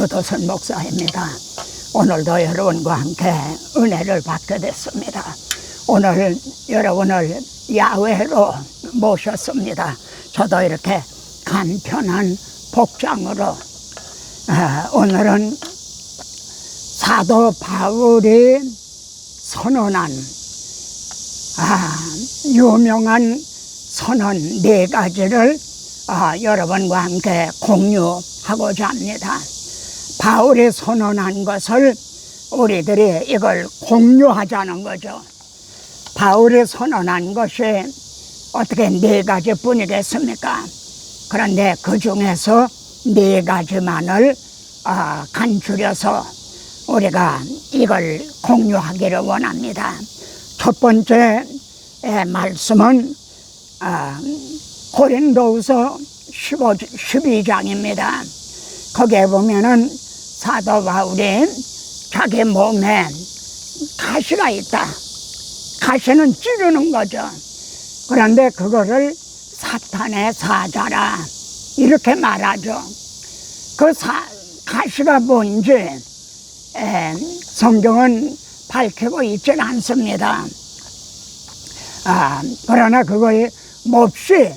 유도선 목사입니다. 오늘도 여러분과 함께 은혜를 받게 됐습니다. 오늘 여러분을 야외로 모셨습니다. 저도 이렇게 간편한 복장으로 오늘은 사도 바울이 선언한 유명한 선언 4가지를 여러분과 함께 공유하고자 합니다. 바울이 선언한 것을 우리들이 이걸 공유하자는 거죠. 바울이 선언한 것이 어떻게 4가지 뿐이겠습니까? 그런데 그 중에서 4가지만을 간추려서 우리가 이걸 공유하기를 원합니다. 첫 번째 말씀은 고린도후서 12장입니다. 거기에 보면은 사도 바울이 자기 몸에 가시가 있다. 가시는 찌르는 거죠. 그런데 그거를 사탄의 사자라 이렇게 말하죠. 그 가시가 뭔지 성경은 밝히고 있질 않습니다. 그러나 그거에 몹시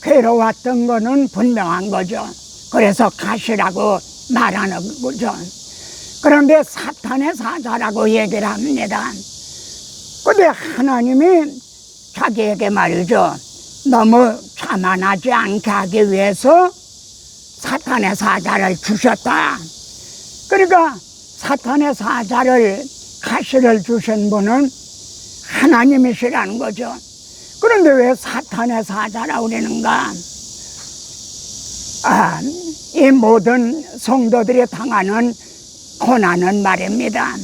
괴로웠던 거는 분명한 거죠. 그래서 가시라고 말하는 거죠. 그런데 사탄의 사자라고 얘기를 합니다. 근데 하나님이 자기에게 말이죠. 너무 자만하지 않게 하기 위해서 사탄의 사자를 주셨다. 그러니까 사탄의 사자를 가시를 주신 분은 하나님이시라는 거죠. 그런데 왜 사탄의 사자라고 그러는가? 이 모든 성도들이 당하는 고난은 말입니다.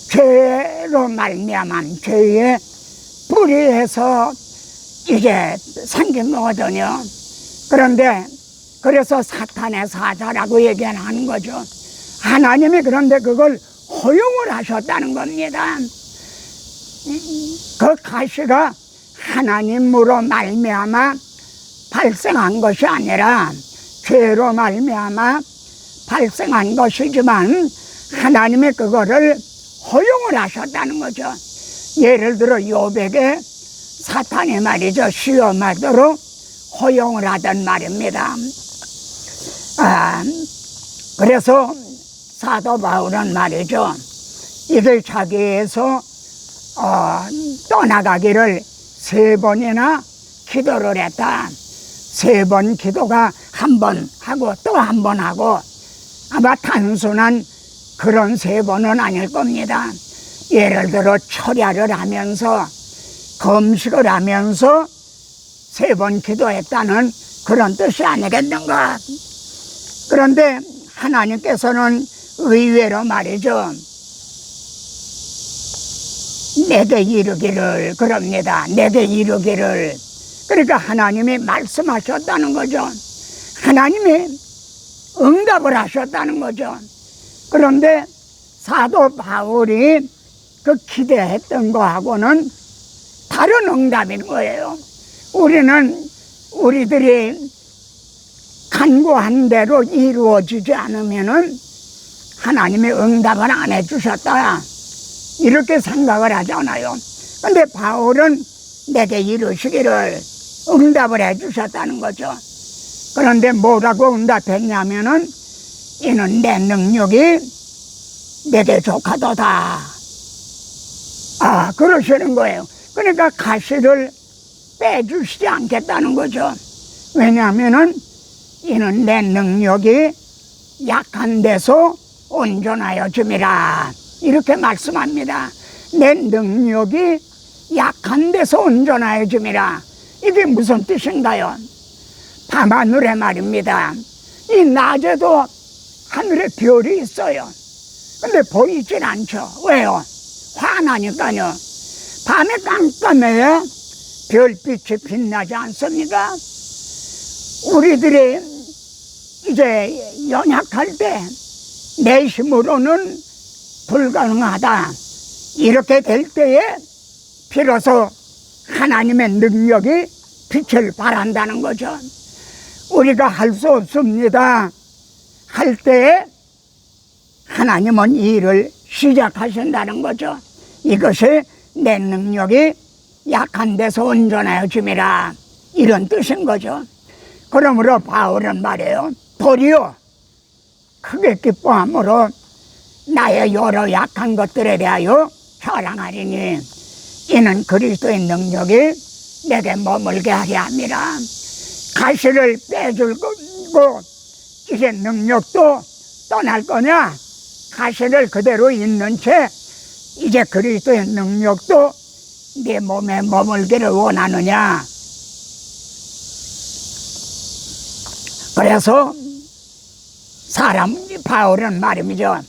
죄로 말미암은 죄의 뿌리에서 이게 생긴 거거든요. 그런데 그래서 사탄의 사자라고 얘기하는 거죠. 하나님이 그런데 그걸 허용을 하셨다는 겁니다. 그 가시가 하나님으로 말미암아 발생한 것이 아니라 죄로 말미암아 발생한 것이지만 하나님이 그거를 허용을 하셨다는 거죠. 예를 들어 욥에게 사탄이 말이죠. 시험하도록 허용을 하던 말입니다. 그래서 사도 바울은 말이죠. 이들 자기에서 떠나가기를 3번이나 기도를 했다. 3번 기도가 1번 하고 또 1번 하고 아마 단순한 그런 3번은 아닐 겁니다. 예를 들어 철야를 하면서 금식을 하면서 3번 기도했다는 그런 뜻이 아니겠는가. 그런데 하나님께서는 의외로 말이죠. 내게 이르기를 그럽니다. 내게 이르기를. 그러니까 하나님이 말씀하셨다는 거죠. 하나님이 응답을 하셨다는 거죠. 그런데 사도 바울이 그 기대했던 거하고는 다른 응답인 거예요. 우리들이 간구한 대로 이루어지지 않으면은 하나님이 응답을 안 해주셨다. 이렇게 생각을 하잖아요. 근데 바울은 내게 이루시기를 응답을 해주셨다는 거죠. 그런데 뭐라고 응답했냐면은 이는 내 능력이 내게 족하도다. 그러시는 거예요. 그러니까 가시를 빼주시지 않겠다는 거죠. 왜냐하면은 이는 내 능력이 약한 데서 온전하여 줌이라. 이렇게 말씀합니다. 내 능력이 약한 데서 온전하여 줌이라. 이게 무슨 뜻인가요? 밤하늘에 말입니다. 이 낮에도 하늘에 별이 있어요. 근데 보이질 않죠. 왜요? 환하니까요. 밤에 깜깜해야 별빛이 빛나지 않습니까? 우리들이 이제 연약할 때 내 힘으로는 불가능하다. 이렇게 될 때에 비로소 하나님의 능력이 빛을 발한다는 거죠. 우리가 할 수 없습니다 할 때에 하나님은 이 일을 시작하신다는 거죠. 이것이 내 능력이 약한 데서 온전하여 줌이라, 이런 뜻인 거죠. 그러므로 바울은 말이에요, 도리어 크게 기뻐함으로 나의 여러 약한 것들에 대하여 자랑하리니 이는 그리스도의 능력이 내게 머물게 하려 함이라. 가시를 빼줄 거고 이제 능력도 떠날 거냐? 가시를 그대로 있는 채 이제 그리스도의 능력도 네 몸에 머물기를 원하느냐? 그래서 바울은 말입니다.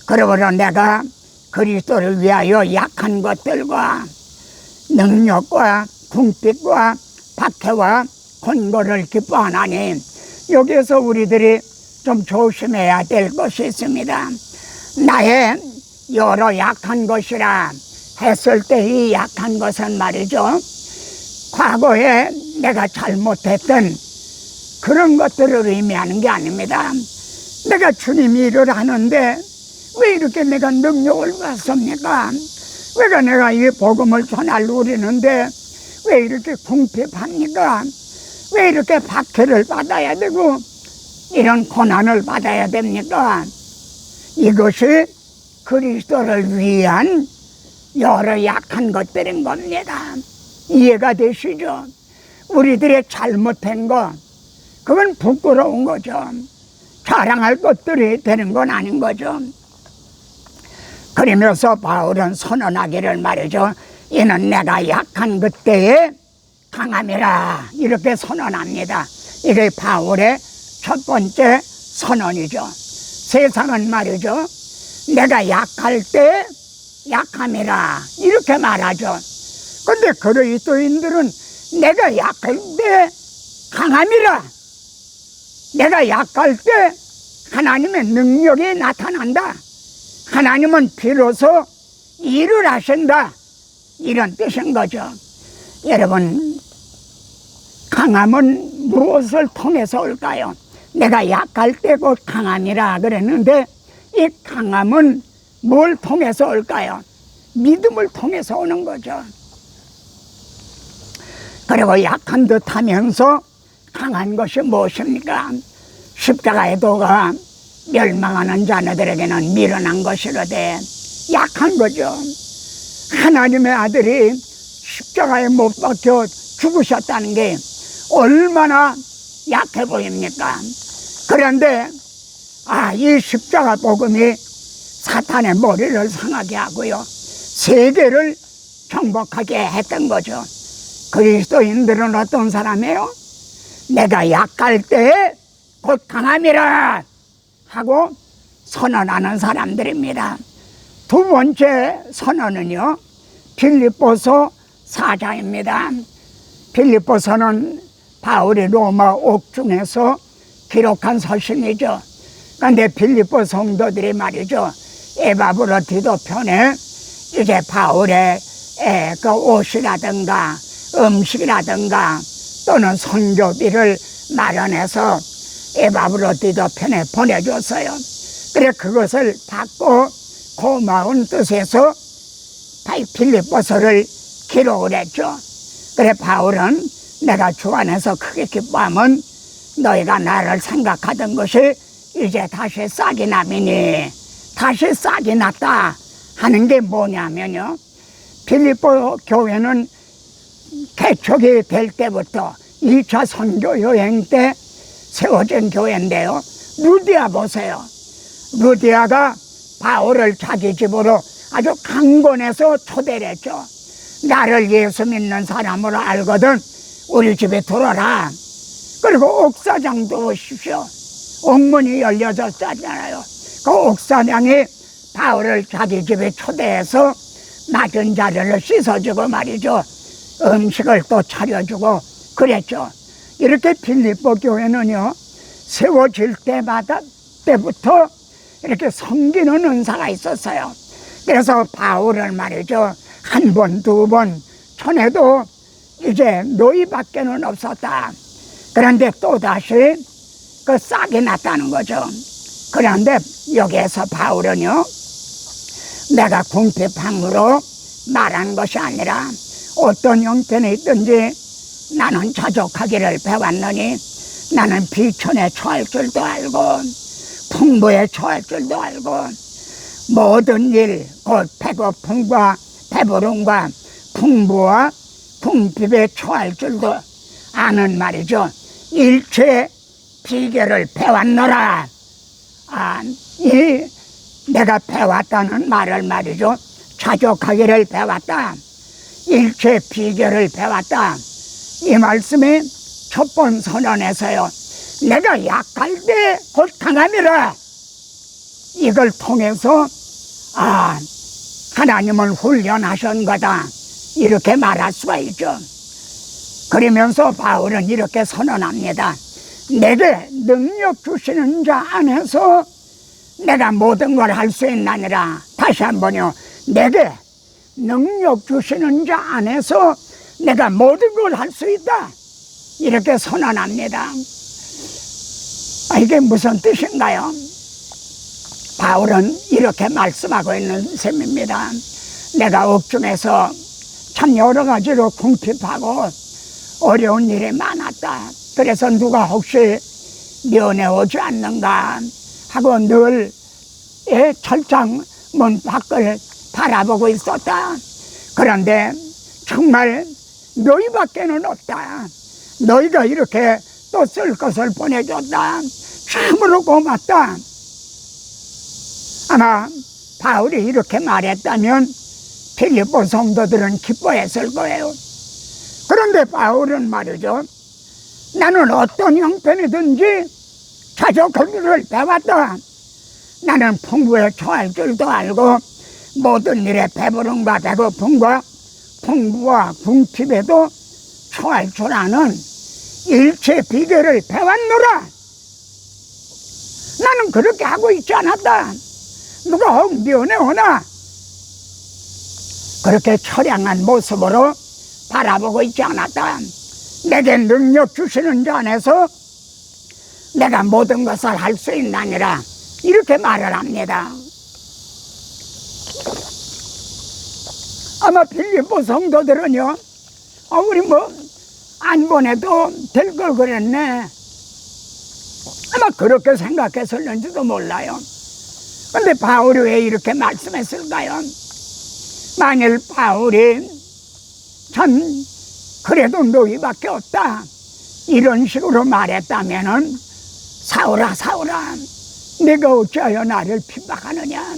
그러므로 내가 그리스도를 위하여 약한 것들과 능력과 궁핍과 박해와 권고를 기뻐하나니, 여기에서 우리들이 좀 조심해야 될 것이 있습니다. 나의 여러 약한 것이라 했을 때 이 약한 것은 말이죠, 과거에 내가 잘못했던 그런 것들을 의미하는 게 아닙니다. 내가 주님 일을 하는데 왜 이렇게 내가 능력을 받습니까? 왜 내가 이 복음을 전할 누리는데 왜 이렇게 궁핍합니까? 왜 이렇게 박해를 받아야 되고 이런 고난을 받아야 됩니까? 이것이 그리스도를 위한 여러 약한 것들인 겁니다. 이해가 되시죠? 우리들의 잘못한 거, 그건 부끄러운 거죠. 자랑할 것들이 되는 건 아닌 거죠. 그러면서 바울은 선언하기를 말이죠, 이는 내가 약한 그때에 강함이라, 이렇게 선언합니다. 이게 바울의 첫 번째 선언이죠. 세상은 말이죠, 내가 약할 때 약함이라 이렇게 말하죠. 근데 그리스도인들은 내가 약할 때 강함이라, 내가 약할 때 하나님의 능력이 나타난다, 하나님은 비로소 일을 하신다, 이런 뜻인 거죠. 여러분, 강함은 무엇을 통해서 올까요? 내가 약할 때 곧 강함이라 그랬는데 이 강함은 뭘 통해서 올까요? 믿음을 통해서 오는 거죠. 그리고 약한 듯 하면서 강한 것이 무엇입니까? 십자가의 도가 멸망하는 자녀들에게는 미련한 것이로되 약한 거죠. 하나님의 아들이 십자가에 못 박혀 죽으셨다는 게 얼마나 약해 보입니까? 그런데 이 십자가 복음이 사탄의 머리를 상하게 하고요, 세계를 정복하게 했던 거죠. 그리스도인들은 어떤 사람이에요? 내가 약할 때 곧 강함이라 하고 선언하는 사람들입니다. 두 번째 선언은요, 빌립보서 4장입니다. 빌립보서는 바울이 로마 옥중에서 기록한 서신이죠. 그런데 빌립보 성도들이 말이죠, 에바브로 디도 편에 이제 바울의 그 옷이라든가 음식이라든가 또는 선교비를 마련해서 에바브로 디도 편에 보내줬어요. 그래 그것을 받고 고마운 뜻에서 빌립보서를 기록을 했죠. 그래 바울은 내가 주 안에서 크게 기뻐하면 너희가 나를 생각하던 것이 이제 다시 싹이 나미니, 다시 싹이 났다 하는 게 뭐냐면요, 빌립보 교회는 개척이 될 때부터 2차 선교 여행 때 세워진 교회인데요, 루디아 보세요. 루디아가 바울을 자기 집으로 아주 강권해서 초대를 했죠. 나를 예수 믿는 사람으로 알거든 우리 집에 들어라. 그리고 옥사장도 오십시오. 옥문이 열려졌잖아요. 그 옥사장이 바울을 자기 집에 초대해서 낮은 자리를 씻어주고 말이죠, 음식을 또 차려주고 그랬죠. 이렇게 빌립보 교회는요, 세워질 때부터 이렇게 섬기는 은사가 있었어요. 그래서 바울을 말이죠, 한 번, 두 번 전에도 이제 노예밖에는 없었다. 그런데 또다시 그 싹이 났다는 거죠. 그런데 여기에서 바울은요, 내가 궁핍함으로 말한 것이 아니라 어떤 형편이 있든지 나는 자족하기를 배웠느니 나는 비천에 처할 줄도 알고 풍부에 처할 줄도 알고 모든 일 곧 배고픔과 배부름과 풍부와 궁핍에 처할 줄도 아는 말이죠. 일체 비결을 배웠노라. 이 내가 배웠다는 말을 말이죠. 자족하기를 배웠다. 일체 비결을 배웠다. 이 말씀이 첫 번 선언에서요, 내가 약할 때 곧 강함이라. 이걸 통해서 하나님은 훈련하신 거다, 이렇게 말할 수가 있죠. 그러면서 바울은 이렇게 선언합니다. 내게 능력 주시는 자 안에서 내가 모든 걸 할 수 있나니라. 다시 한번요, 내게 능력 주시는 자 안에서 내가 모든 걸 할 수 있다, 이렇게 선언합니다. 이게 무슨 뜻인가요? 바울은 이렇게 말씀하고 있는 셈입니다. 내가 옥중에서 참 여러 가지로 궁핍하고 어려운 일이 많았다. 그래서 누가 혹시 면회 오지 않는가 하고 늘 철장 문 밖을 바라보고 있었다. 그런데 정말 너희밖에는 없다. 너희가 이렇게 또 쓸 것을 보내줬다. 참으로 고맙다. 아마 바울이 이렇게 말했다면 빌립보 성도들은 기뻐했을 거예요. 그런데 바울은 말이죠, 나는 어떤 형편이든지 자족하기를 배웠다. 나는 풍부에 처할 줄도 알고 모든 일에 배부름과 배고픔과 풍부와 궁핍에도 처할 줄 아는 일체 비결을 배웠노라. 나는 그렇게 하고 있지 않았다. 누가 혹 면회 오나 그렇게 처량한 모습으로 바라보고 있지 않았다. 내게 능력 주시는 자 안에서 내가 모든 것을 할 수 있나니라, 이렇게 말을 합니다. 아마 빌립보 성도들은요, 우리 안 보내도 될 걸 그랬네, 아마 그렇게 생각했을는지도 몰라요. 근데 바울이 왜 이렇게 말씀했을까요? 만일 바울이 참 그래도 너희밖에 없다, 이런 식으로 말했다면은 사울아 사울아 네가 어찌하여 나를 핍박하느냐.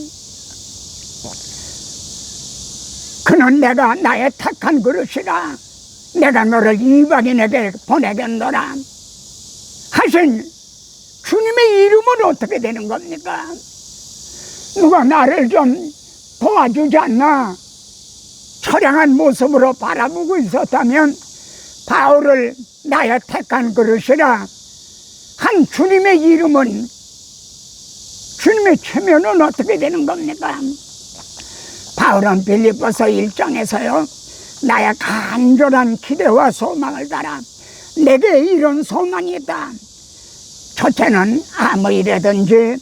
그는 내가 나의 택한 그릇이라 내가 너를 이방인에게 보내겠노라 하신 주님의 이름은 어떻게 되는 겁니까? 누가 나를 좀 도와주지 않나 처량한 모습으로 바라보고 있었다면 바울을 나의 택한 그릇이라 한 주님의 이름은, 주님의 체면은 어떻게 되는 겁니까? 바울은 빌립보서 1장에서요 나의 간절한 기대와 소망을 따라 내게 이런 소망이 있다. 첫째는 아무 일이든지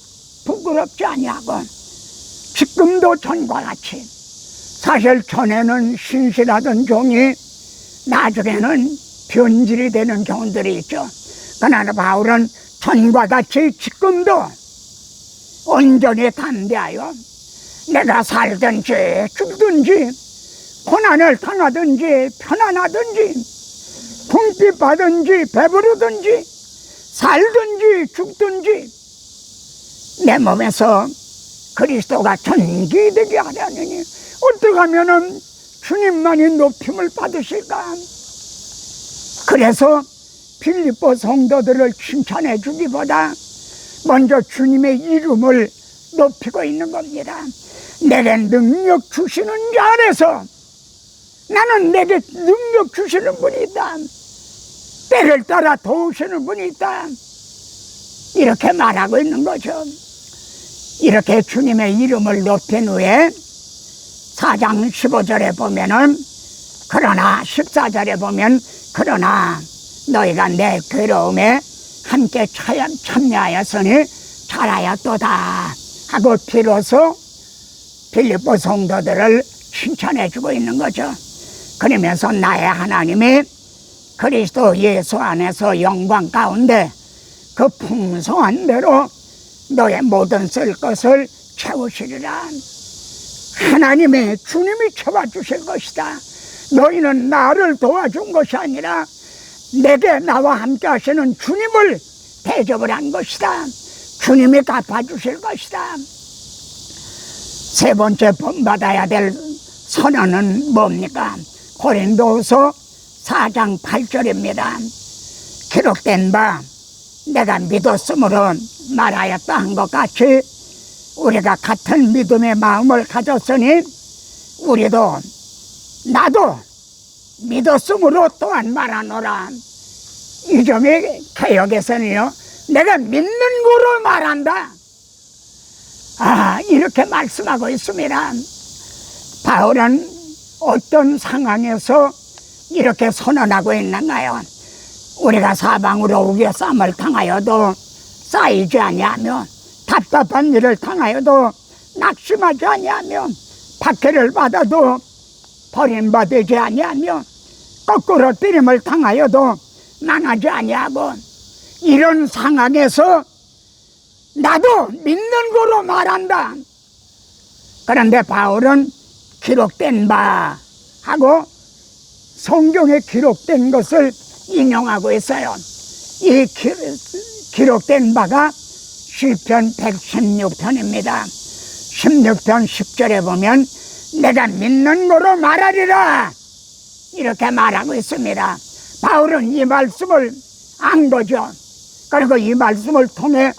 부끄럽지 아니하고 지금도 전과 같이, 사실 전에는 신실하던 종이 나중에는 변질이 되는 경우들이 있죠. 그러나 바울은 전과 같이 지금도 온전히 담대하여 내가 살든지 죽든지 고난을 당하든지 편안하든지 궁핍하든지 배부르든지 살든지 죽든지 내 몸에서 그리스도가 전기되게 하려느니 어떻게 하면 주님만이 높임을 받으실까? 그래서 빌립보 성도들을 칭찬해 주기보다 먼저 주님의 이름을 높이고 있는 겁니다. 내게 능력 주시는 자 안에서 나는 내게 능력 주시는 분이 있다, 때를 따라 도우시는 분이 있다, 이렇게 말하고 있는 거죠. 이렇게 주님의 이름을 높인 후에 4장 15절에 보면은 그러나 14절에 보면 그러나 너희가 내 괴로움에 함께 참여하였으니 살아야또다 하고 비로소 빌립보 성도들을 칭찬해주고 있는 거죠. 그러면서 나의 하나님이 그리스도 예수 안에서 영광 가운데 그 풍성한 대로 너의 모든 쓸 것을 채우시리라. 하나님의 주님이 채워주실 것이다. 너희는 나를 도와준 것이 아니라 내게 나와 함께 하시는 주님을 대접을 한 것이다. 주님이 갚아주실 것이다. 세 번째 본받아야 될 선언은 뭡니까? 고린도후서 4장 8절입니다. 기록된 바 내가 믿었으므로 말하였다 한 것 같이 우리가 같은 믿음의 마음을 가졌으니 우리도 나도 믿었으므로 또한 말하노라. 이 점이 개역에서는요, 내가 믿는 거로 말한다. 이렇게 말씀하고 있습니다. 바울은 어떤 상황에서 이렇게 선언하고 있는가요? 우리가 사방으로 우겨쌈을 당하여도 쌓이지 아니하며 답답한 일을 당하여도 낙심하지 아니하며 박해를 받아도 버림받지 아니하며 거꾸로 때림을 당하여도 망하지 아니하고 이런 상황에서 나도 믿는 거로 말한다. 그런데 바울은 기록된 바 하고 성경에 기록된 것을 인용하고 있어요. 이 기록된 바가 시편 116편입니다. 16편 10절에 보면 내가 믿는 거로 말하리라 이렇게 말하고 있습니다. 바울은 이 말씀을 안 거죠. 그리고 이 말씀을 통해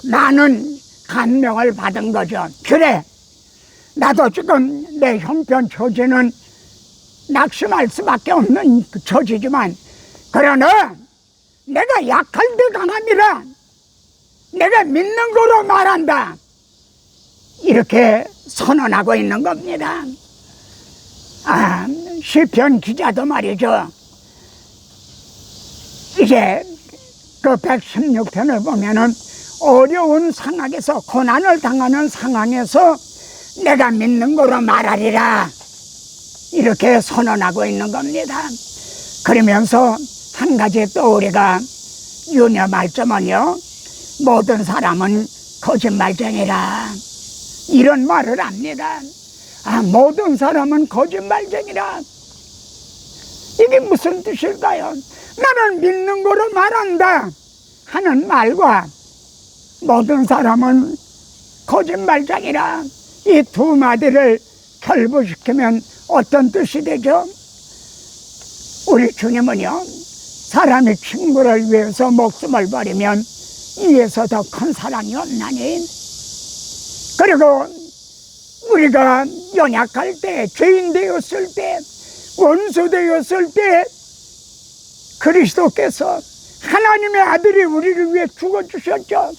많은 감명을 받은 거죠. 그래, 나도 지금 내 형편 처지는 낙심할 수밖에 없는 처지지만 그러나 내가 약할 때 강함이라 내가 믿는 거로 말한다 이렇게 선언하고 있는 겁니다. 시편 기자도 말이죠. 이제 그 116편을 보면은 어려운 상황에서 고난을 당하는 상황에서 내가 믿는 거로 말하리라 이렇게 선언하고 있는 겁니다. 그러면서 한 가지 또 우리가 유념할 점은요, 모든 사람은 거짓말쟁이라 이런 말을 합니다. 모든 사람은 거짓말쟁이라 이게 무슨 뜻일까요? 나는 믿는 거로 말한다 하는 말과 모든 사람은 거짓말쟁이라 이 두 마디를 결부시키면 어떤 뜻이 되죠? 우리 주님은요, 사람이 친구를 위해서 목숨을 버리면 이에서 더 큰 사랑이 없나니. 그리고 우리가 연약할 때, 죄인 되었을 때, 원수 되었을 때 그리스도께서 하나님의 아들이 우리를 위해 죽어주셨죠.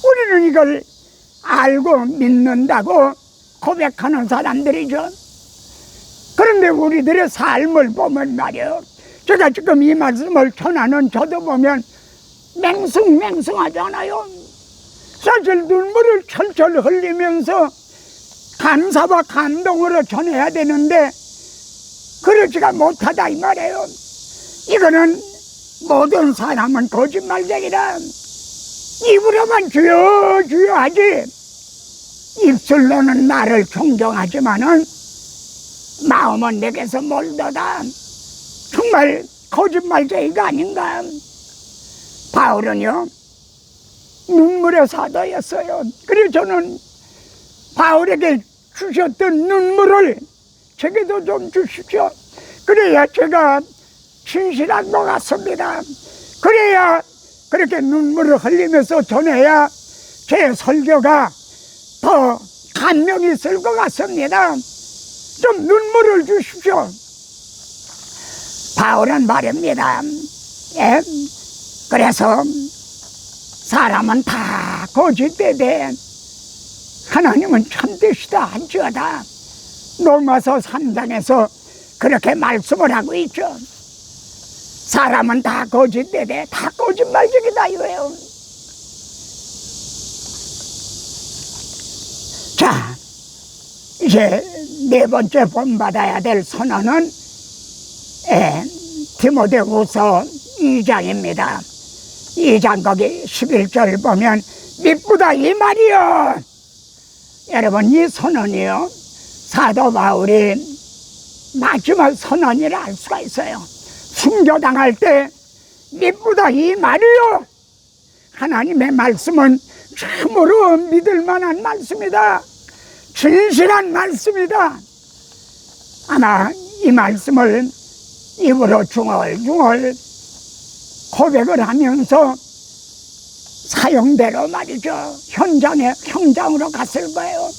우리는 이걸 알고 믿는다고 고백하는 사람들이죠. 그런데 우리들의 삶을 보면 말이에요, 제가 지금 이 말씀을 전하는 저도 보면 맹숭맹숭하잖아요. 사실 눈물을 철철 흘리면서 감사와 감동으로 전해야 되는데 그러지가 못하다 이 말이에요. 이거는 모든 사람은 거짓말쟁이라 입으로만 주여 주여 하지 입술로는 나를 존경하지만은 마음은 내게서 멀도다. 정말 거짓말쟁이가 아닌가. 바울은요, 눈물의 사도였어요. 그래서 저는 바울에게 주셨던 눈물을 제게도 좀 주십시오. 그래야 제가 진실한 것 같습니다. 그래야 그렇게 눈물을 흘리면서 전해야 제 설교가 더 감명이 있을 것 같습니다. 좀 눈물을 주십시오. 바울은 말입니다. 그래서 사람은 다 거짓되되 하나님은 참되시다 한지어다. 로마서 3장에서 그렇게 말씀을 하고 있죠. 사람은 다 거짓되되 다 거짓말쟁이다 이거예요. 이제 네 번째 본받아야 될 선언은 디모데후서 2장입니다. 2장 거기 11절 보면 미쁘다 이 말이요. 여러분, 이 선언이요, 사도 바울이 마지막 선언이라 할 수가 있어요. 순교당할 때 미쁘다 이 말이요. 하나님의 말씀은 참으로 믿을 만한 말씀이다. 진실한 말씀이다. 아마 이 말씀을 입으로 중얼중얼 고백을 하면서 사형대로 말이죠, 현장으로 갔을 거예요.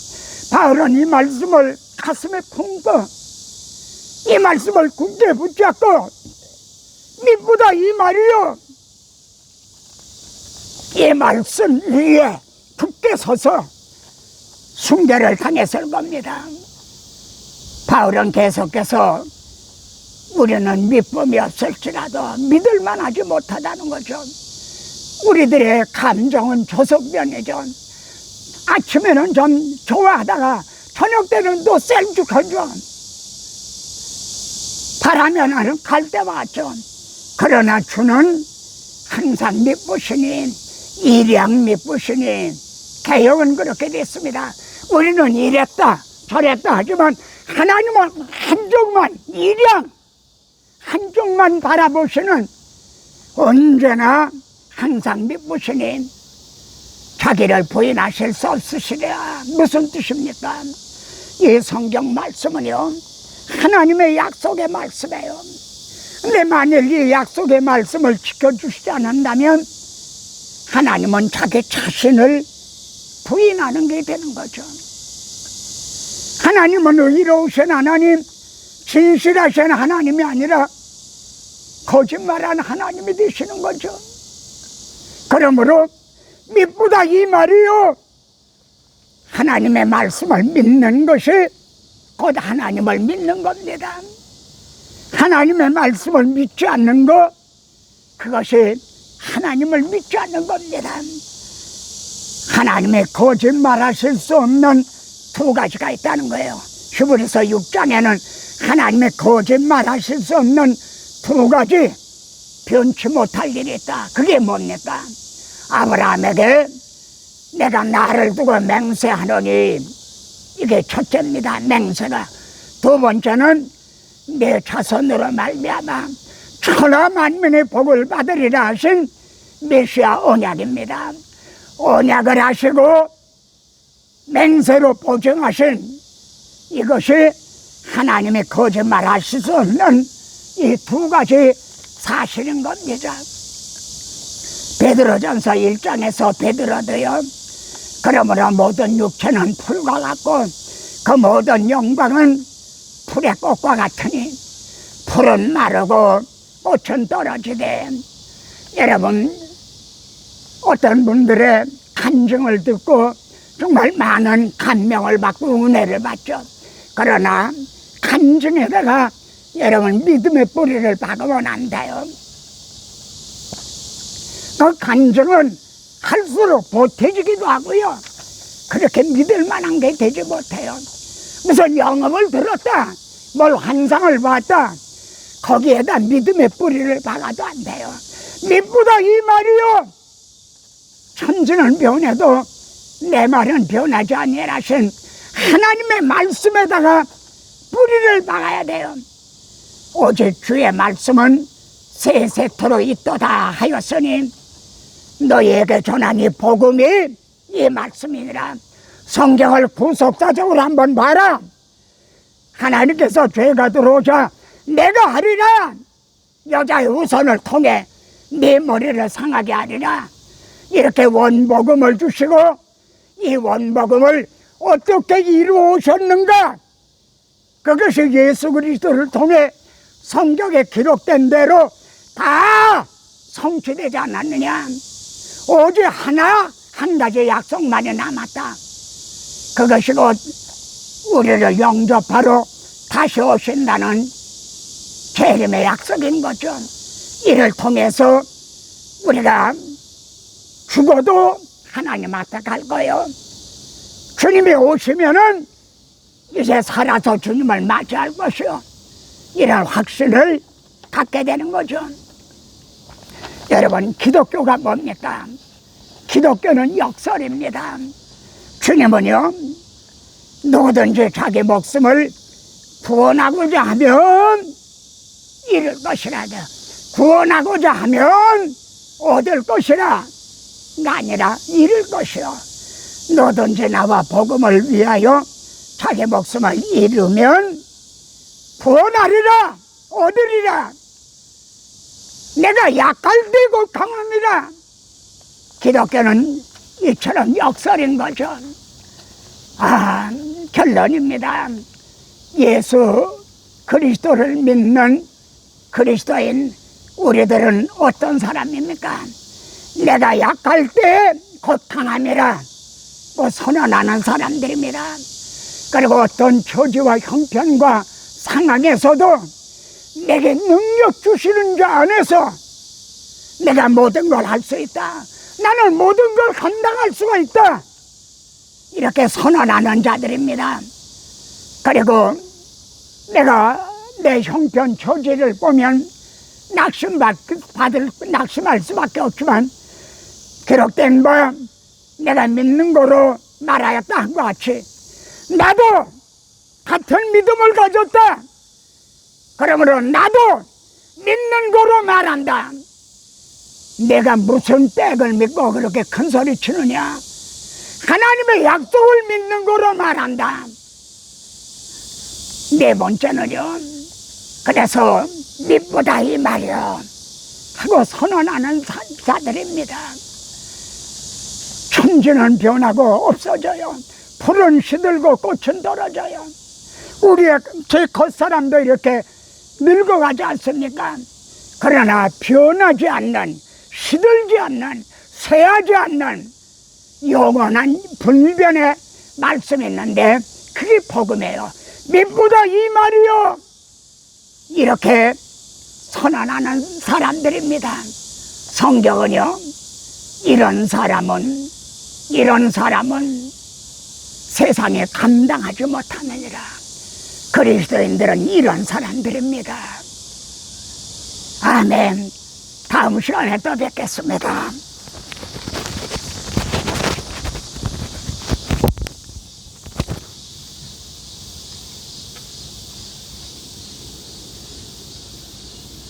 바울은 이 말씀을 가슴에 품고 이 말씀을 굳게 붙잡고 미쁘다 이 말이요, 이 말씀 위에 굳게 서서 순교를 당했을 겁니다. 바울은 계속해서 우리는 믿음이 없을지라도 믿을만 하지 못하다는 거죠. 우리들의 감정은 조석변이죠. 아침에는 좀 좋아하다가 저녁 때는 또 셀쭉하죠. 바라면 갈 때와 같죠. 그러나 주는 항상 믿으시니, 일양 믿으시니, 개혁은 그렇게 됐습니다. 우리는 이랬다 저랬다 하지만 하나님은 한쪽만, 일양 한쪽만 바라보시는, 언제나 항상 믿으시니 자기를 부인하실 수 없으시랴. 무슨 뜻입니까? 이 성경 말씀은요, 하나님의 약속의 말씀이에요. 근데 만일 이 약속의 말씀을 지켜주시지 않는다면 하나님은 자기 자신을 부인하는 게 되는 거죠. 하나님은 의로우신 하나님, 진실하신 하나님이 아니라 거짓말하는 하나님이 되시는 거죠. 그러므로 미쁘다 이 말이요, 하나님의 말씀을 믿는 것이 곧 하나님을 믿는 겁니다. 하나님의 말씀을 믿지 않는 것, 그것이 하나님을 믿지 않는 겁니다. 하나님의 거짓말하실 수 없는 두 가지가 있다는 거예요. 히브리서 6장에는 하나님의 거짓말하실 수 없는 두 가지, 변치 못할 일이 있다. 그게 뭡니까? 아브라함에게 내가 나를 두고 맹세하노니, 이게 첫째입니다. 맹세가. 두 번째는 내 자손으로 말미암아 천하 만민의 복을 받으리라 하신 메시아 언약입니다. 언약을 하시고 맹세로 보증하신 이것이 하나님의 거짓말하실 수 없는 이 두 가지 사실인 겁니다. 베드로전서 1장에서 베드로도요, 그러므로 모든 육체는 풀과 같고 그 모든 영광은 풀의 꽃과 같으니 풀은 마르고 꽃은 떨어지되, 여러분, 어떤 분들의 간증을 듣고 정말 많은 감명을 받고 은혜를 받죠. 그러나 간증에다가 여러분 믿음의 뿌리를 박으면 안 돼요. 그 간증은 할수록 보태지기도 하고요, 그렇게 믿을 만한 게 되지 못해요. 무슨 영업을 들었다, 뭘 환상을 봤다, 거기에다 믿음의 뿌리를 박아도 안 돼요. 미쁘다 이 말이요, 천지는 변해도 내 말은 변하지 아니하신 하나님의 말씀에다가 뿌리를 박아야 돼요. 오직 주의 말씀은 세세토록 있도다 하였으니 너희에게 전한 이 복음이 이 말씀이니라. 성경을 구속사적으로 한번 봐라. 하나님께서 죄가 들어오자 내가 하리라, 여자의 우선을 통해 네 머리를 상하게 하리라, 이렇게 원복음을 주시고 이 원복음을 어떻게 이루어오셨는가, 그것이 예수 그리스도를 통해 성경에 기록된 대로 다 성취되지 않았느냐. 오직 한 가지 약속만이 남았다. 그것이 곧 우리를 영접하러 다시 오신다는 재림의 약속인 거죠. 이를 통해서 우리가 죽어도 하나님 앞에 갈 거예요. 주님이 오시면은 이제 살아서 주님을 맞이할 것이요, 이런 확신을 갖게 되는 거죠. 여러분, 기독교가 뭡니까? 기독교는 역설입니다. 주님은요, 누구든지 자기 목숨을 구원하고자 하면 잃을 것이라, 구원하고자 하면 얻을 것이라 아니라 잃을 것이요, 누구든지 나와 복음을 위하여 자기 목숨을 잃으면 구원하리라, 얻으리라. 내가 약할 때고 강합니다. 기독교는 이처럼 역설인 거죠. 결론입니다. 예수 그리스도를 믿는 그리스도인 우리들은 어떤 사람입니까? 내가 약할 때 곧 강함이라 선언하는 사람들입니다. 그리고 어떤 처지와 형편과 상황에서도 내게 능력 주시는 자 안에서 내가 모든 걸 할 수 있다, 나는 모든 걸 감당할 수가 있다, 이렇게 선언하는 자들입니다. 그리고 내가 내 형편 처지를 보면 낙심할 수밖에 없지만, 기록된 바 내가 믿는 거로 말하였다 한 것 같이 나도 같은 믿음을 가졌다. 그러므로 나도 믿는 거로 말한다. 내가 무슨 백을 믿고 그렇게 큰 소리 치느냐? 하나님의 약속을 믿는 거로 말한다. 네 번째는요, 그래서 믿보다 이 말이요 하고 선언하는 자들입니다. 천지는 변하고 없어져요. 풀은 시들고 꽃은 떨어져요. 우리의 제 겉사람도 이렇게 늙어가지 않습니까? 그러나 변하지 않는, 시들지 않는, 쇠하지 않는 영원한 불변의 말씀이 있는데 그게 복음이에요. 믿보다 이 말이요, 이렇게 선언하는 사람들입니다. 성경은요, 이런 사람은 세상에 감당하지 못하느니라. 그리스도인들은 이런 사람들입니다. 아멘. 다음 시간에 또 뵙겠습니다.